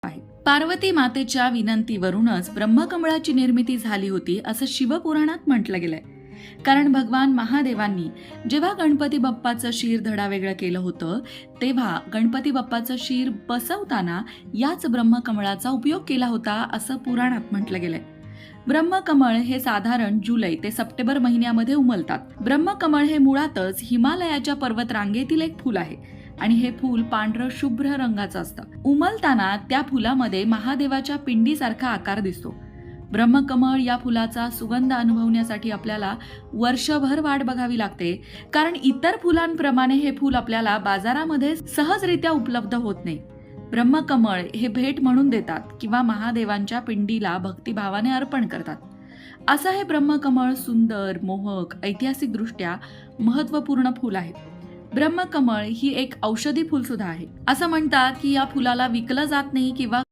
आहे. पार्वती मातेच्या विनंतीवरूनच ब्रह्मकमळाची निर्मिती झाली होती असं शिवपुराणात म्हटलं गेलंय. कारण भगवान महादेवांनी जेव्हा गणपती बाप्पाचं शिर धडा वेगळं केलं होतं, तेव्हा गणपती बाप्पाचं शिर बसवताना याच ब्रह्मकमळाचा उपयोग केला होता असं पुराणात म्हटलं गेलंय. ब्रह्मकमळ हे साधारण जुलै ते सप्टेंबर महिन्यामध्ये उमलतात. ब्रह्मकमळ हे मुळातच हिमालयाच्या पर्वतरांगेतील एक फूल आहे आणि हे फूल पांढरं शुभ्र रंगाचं असतं. उमलताना त्या फुलामध्ये महादेवाच्या पिंडीसारखा आकार दिसतो. ब्रह्मकमळ या फुलाचा सुगंध अनुभवण्यासाठी आपल्याला वर्षभर वाट बघावी लागते, कारण इतर फुलांप्रमाणे हे फूल आपल्याला बाजारामध्ये सहजरित्या उपलब्ध होत नाही. ब्रह्मकमळ हे भेट म्हणून देतात किंवा महादेवांच्या पिंडीला भक्तिभावाने अर्पण करतात. असं हे ब्रह्मकमळ सुंदर, मोहक, ऐतिहासिकदृष्ट्या महत्त्वपूर्ण फूल आहे. ब्रह्मकमळ ही एक औषधी फूल सुद्धा आहे. असं म्हणतात की या फुलाला विकलं जात नाही किंवा